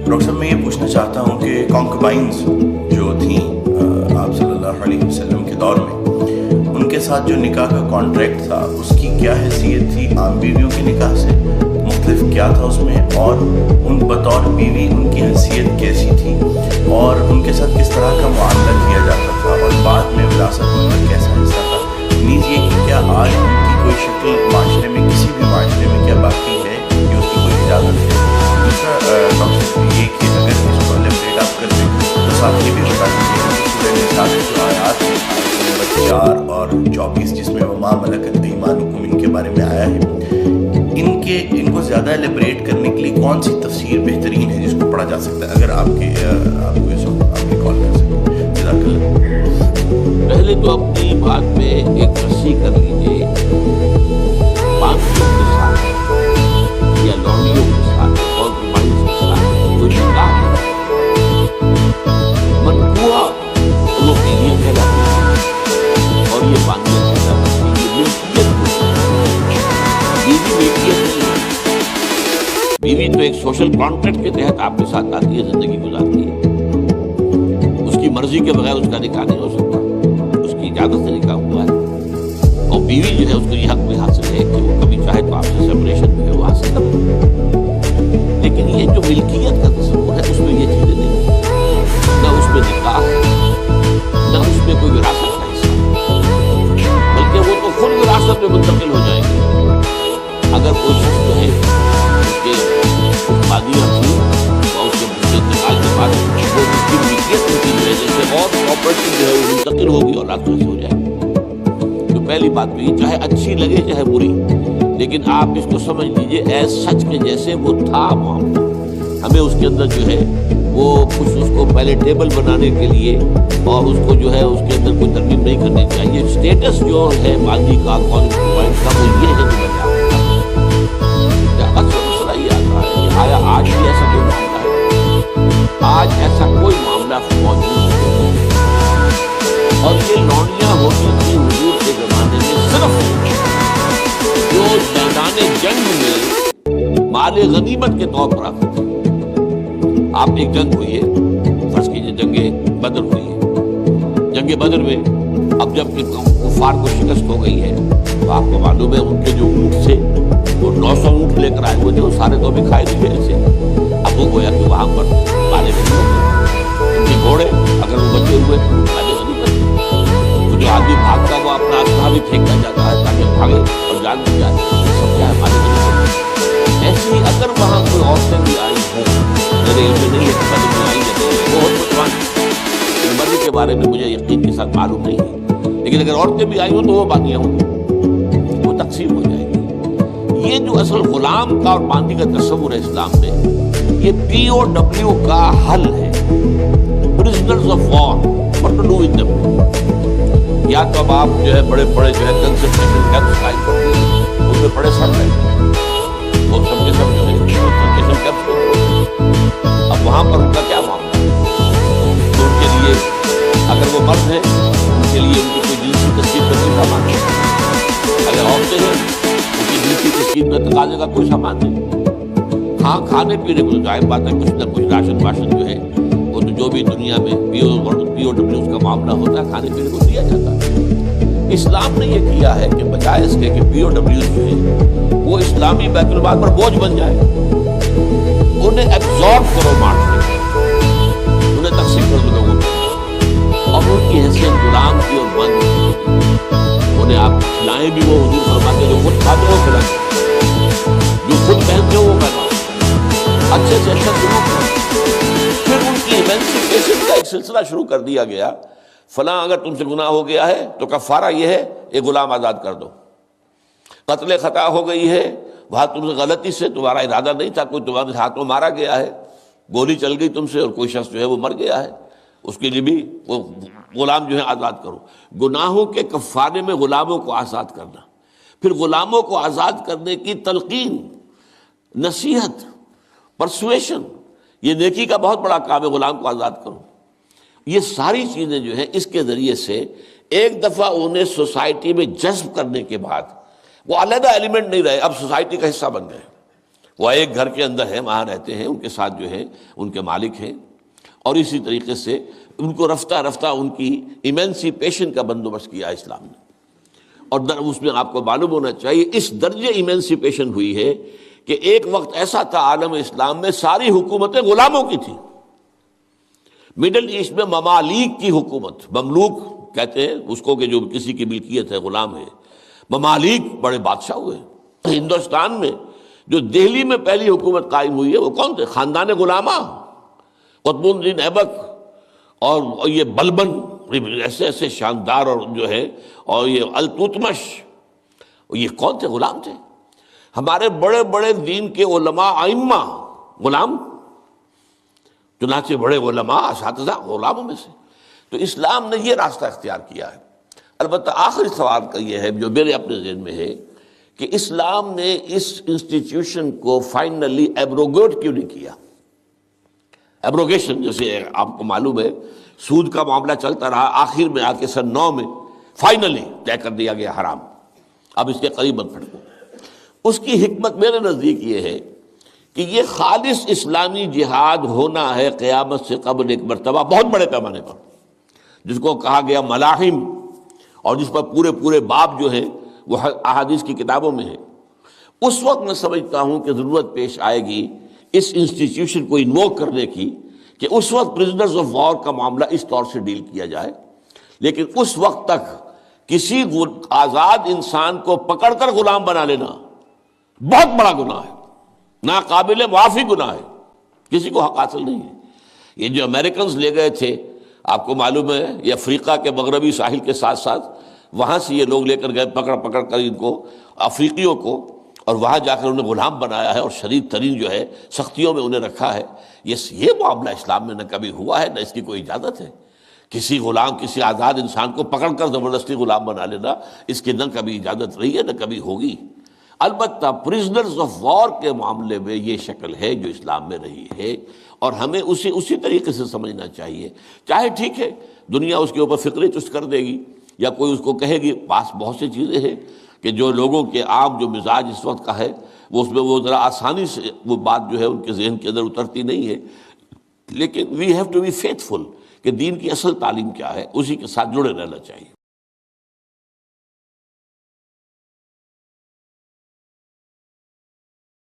Doctor صاحب میں یہ پوچھنا چاہتا ہوں کہ کانکوبائنز جو تھیں آپ صلی اللہ علیہ وسلم کے دور میں، ان کے ساتھ جو نکاح کا کانٹریکٹ تھا اس کی کیا حیثیت تھی عام بیویوں کے نکاح سے؟ مختلف کیا تھا اس میں، اور ان بطور بیوی ان کی حیثیت کیسی تھی، اور ان کے ساتھ کس طرح کا معاملہ کیا جاتا تھا، اور بعد میں وراثت میں ان کا کیسا حصہ تھا؟ نیز یہ کہ کیا آج ان کی کوئی شکل معاشرے میں، کسی بھی معاشرے میں کیا باقی ہے کہ اس کی کوئی اجازت ہے؟ دوسرا ڈاکٹر یہ کہ اگر اس کو لیبریٹ آپ کر دیں تو ساتھ یہ بھی بتا دیجیے کہ سورہ نساء کی جو آیات ہیں، آیت نمبر 4 اور 24 جس میں وما ملکت ایمانکم ان کے بارے میں آیا ہے، ان کو زیادہ ایلیبریٹ کرنے کے لیے کون سی تفسیر بہترین ہے جس کو پڑھا جا سکتا ہے، اگر آپ کو اس وقت آپ کی کال کر سکیں؟ جزاک اللہ۔ پہلے تو اپنی بات میں ایک تصحیح کر لیجیے، باقیوں کے ساتھ یا لونڈیوں کے ساتھ اور کمائنس کے ساتھ کوئی نکاح نہیں، منقوہ وہ بیویاں کہلاتی ہیں، اور یہ باندھنے کہلاتی ہیں، یہ ملکیت بیوی ملکیت نہیں ہے۔ بیوی تو ایک سوشل کانٹریکٹ کے تحت آپ کے ساتھ آتی ہے، زندگی گزارتی ہے، اس کی مرضی کے بغیر اس کا نکاح نہیں ہو سکتا، اس کی اجازت سے نکاح ہوا ہے، اور بیوی جو ہے اس کو یہ حق بھی حاصل ہے کہ وہ کبھی چاہے تو آپ سے سپریشن جو ہے وہ حاصل کر لے۔ لیکن یہ جو ملکیت کا تصور ہے اس میں یہ چیزیں نہیں ہیں، نہ اس میں نکاح ہے، نہ اس میں کوئی وراثت کا حصہ، بلکہ وہ تو خود وراثت میں منتقل ہو جائیں گے۔ اگر کوئی شخص جو ہے اس کے شادیاں تھیں اور اس کے انتقال کے بعد وہ اس کی ملکیت کی وجہ سے اور پراپرٹی جو ہے وہ منتقل ہوگی اور رات سے ہو جائے گی، تو پہلی بات تو یہ چاہے اچھی لگے چاہے بری، لیکن آپ اس کو سمجھ لیجئے ایز سچ کے جیسے وہ تھا معاملہ۔ ہمیں اس کے اندر جو ہے وہ کچھ اس کو پیلیٹیبل بنانے کے لیے اور اس کو جو ہے اس کے اندر کوئی ترمیم نہیں کرنی چاہیے۔ اسٹیٹس جو ہے باندھی کا کانسٹیٹوئنٹ کا وہ یہ ہے کہ اصل مسئلہ یہ آتا ہے کہ آیا آج بھی ایسا کوئی معاملہ ہے؟ آج ایسا کوئی معاملہ موجود نہیں ہے، اور یہ لونڈیاں ہوتی تھیں حضور کے زمانے میں صرف جو میدان جنگ میں مال غنیمت کے طور پر آتے تھے۔ آپ ایک جنگ ہوئی ہے، فرض کیجیے جنگ بدر ہوئی ہے، جنگ بدر میں اب جب کفار کو شکست ہو گئی ہے تو آپ کو معلوم ہے ان کے جو اونٹ تھے وہ 900 اونٹ لے کر آئے ہوئے تھے، وہ سارے تو بھی کھائے نہیں گئے سے۔ اب وہ گویا کہ وہاں پر مالے ان کے گھوڑے اگر وہ بچے ہوئے تو مالے غنیمت، تو جو آدمی بھاگتا وہ اپنا اسلحہ بھی پھینکتا جاتا ہے تاکہ بھاگے اور جان بھی جائے، سب کیا ہے مالے غنیمت۔ ایسے ہی اگر وہاں کوئی عورتیں بھی آئی ہیں، میرے علم میں نہیں ہے کہ بدر میں آئی جاتے ہیں، بہت مسلمان بدر کے بارے میں مجھے یقین کے ساتھ معلوم نہیں ہے، لیکن اگر عورتیں بھی آئی ہوں تو وہ باقیاں ہوں گی، وہ تقسیم ہو جائے گی۔ یہ جو اصل غلام کا اور باندھی کا تصور ہے اسلام میں، یہ POW کا حل ہے، prisoners of war, what to do with them۔ یا تو اب آپ جو ہے بڑے بڑے جو ہے کنسنٹریشن کیمپس قائم کر دیے، ان میں بڑے سڑ رہے ہیں، وہ سب کے سب جو ہے کنسنٹریشن کیمپس کو، اب وہاں پر ان کا کیا معاملہ ہے؟ تو ان کے لیے اگر وہ مرد ہیں ان کے لیے ان کی کوئی جنسی تسکین کا کوئی سامان نہیں، اگر عورتیں ہیں ان کی جنسی تسکین کا تقاضے کا کوئی سامان نہیں۔ ہاں کھانے پینے کو تو ظاہر بات ہے کچھ نہ کچھ راشن واشن جو ہے وہ تو جو بھی دنیا میں POWs کا معاملہ ہوتا ہے کھانے پینے کو دیا جاتا ہے۔ اسلام نے یہ کیا ہے کہ بجائے اس کے کہ POWs جو ہے وہ اسلامی بیت المال پر بوجھ بن جائے، انہیں ایبزارب کرو معاشرے میں، انہیں تقسیم کر دو لوگوں کو، اور ان کی حیثیت غلام کی اور بند کی، انہیں آپ کھلائیں بھی وہ حضور فرماتے جو خود کھاتے ہو کھلائیں، جو خود پہنتے ہو وہ پہناؤ، اچھے سے اچھا سلوک کرو۔ پھر ان کی ایمانسیپیشن کا ایک سلسلہ شروع کر دیا گیا، فلاں اگر تم سے گناہ ہو گیا ہے تو کفارہ یہ ہے ایک غلام آزاد کر دو، قتل خطا ہو گئی ہے وہاں تم سے غلطی سے تمہارا ارادہ نہیں تھا، کوئی تمہارے ہاتھوں مارا گیا ہے، گولی چل گئی تم سے اور کوئی شخص جو ہے وہ مر گیا ہے، اس کے لیے بھی وہ غلام جو ہے آزاد کرو۔ گناہوں کے کفارے میں غلاموں کو آزاد کرنا، پھر غلاموں کو آزاد کرنے کی تلقین، نصیحت، پرسویشن، یہ نیکی کا بہت بڑا کام ہے، غلام کو آزاد کرو۔ یہ ساری چیزیں جو ہیں اس کے ذریعے سے ایک دفعہ انہیں سوسائٹی میں جذب کرنے کے بعد وہ علیحدہ ایلیمنٹ نہیں رہے، اب سوسائٹی کا حصہ بن گئے، وہ ایک گھر کے اندر ہے، وہاں رہتے ہیں، ان کے ساتھ جو ہے ان کے مالک ہیں، اور اسی طریقے سے ان کو رفتہ رفتہ ان کی ایمینسیپیشن کا بندوبست کیا اسلام نے. اور اس میں آپ کو معلوم ہونا چاہیے اس درجے ایمینسیپیشن ہوئی ہے کہ ایک وقت ایسا تھا عالم اسلام میں ساری حکومتیں غلاموں کی تھیں. مڈل ایسٹ میں ممالک کی حکومت، مملوک کہتے ہیں اس کو کہ جو کسی کی ملکیت ہے، غلام ہے. ممالک بڑے بادشاہ ہوئے. ہندوستان میں جو دہلی میں پہلی حکومت قائم ہوئی ہے وہ کون تھے؟ خاندان غلامہ، قطب الدین ایبک اور یہ بلبن، ایسے ایسے شاندار، اور جو ہے اور یہ التتمش، یہ کون تھے؟ غلام تھے. ہمارے بڑے بڑے دین کے علماء ائمہ غلام، چنانچہ بڑے علماء اساتذہ غلاموں میں سے. تو اسلام نے یہ راستہ اختیار کیا ہے. البتہ آخری سوال کا یہ ہے جو میرے اپنے ذہن میں ہے کہ اسلام نے اس انسٹیٹیوشن کو فائنلی ایبروگیٹ کیوں نہیں کیا؟ ایبروگیشن، جیسے آپ کو معلوم ہے سود کا معاملہ چلتا رہا، آخر میں آ کے سن 9 میں فائنلی طے کر دیا گیا حرام، اب اس کے قریب مت پھٹکو. اس کی حکمت میرے نزدیک یہ ہے کہ یہ خالص اسلامی جہاد ہونا ہے قیامت سے قبل ایک مرتبہ بہت بڑے پیمانے پر، جس کو کہا گیا ملاحم، اور جس پر پورے باب جو ہیں وہ احادیث کی کتابوں میں ہے. اس وقت میں سمجھتا ہوں کہ ضرورت پیش آئے گی اس انسٹیٹیوشن کو انووک کرنے کی کہ اس وقت پرزنرز آف وار کا معاملہ اس طور سے ڈیل کیا جائے. لیکن اس وقت تک کسی آزاد انسان کو پکڑ کر غلام بنا لینا بہت بڑا گناہ ہے، ناقابل معافی گناہ ہے، کسی کو حق حاصل نہیں ہے. یہ جو امریکنز لے گئے تھے، آپ کو معلوم ہے یہ افریقہ کے مغربی ساحل کے ساتھ ساتھ وہاں سے یہ لوگ لے کر گئے، پکڑ کر ان کو، افریقیوں کو، اور وہاں جا کر انہیں غلام بنایا ہے اور شدید ترین جو ہے سختیوں میں انہیں رکھا ہے. یہ معاملہ اسلام میں نہ کبھی ہوا ہے، نہ اس کی کوئی اجازت ہے. کسی غلام، کسی آزاد انسان کو پکڑ کر زبردستی غلام بنا لینا، اس کی نہ کبھی اجازت رہی ہے نہ کبھی ہوگی. البتہ پرزنرز آف وار کے معاملے میں یہ شکل ہے جو اسلام میں رہی ہے، اور ہمیں اسی طریقے سے سمجھنا چاہیے. چاہے ٹھیک ہے دنیا اس کے اوپر فکری چست کر دے گی، یا کوئی اس کو کہے گی، پاس بہت سی چیزیں ہیں کہ جو لوگوں کے عام جو مزاج اس وقت کا ہے وہ اس میں وہ ذرا آسانی سے وہ بات جو ہے ان کے ذہن کے اندر اترتی نہیں ہے. لیکن we have to be faithful کہ دین کی اصل تعلیم کیا ہے، اسی کے ساتھ جڑے رہنا چاہیے.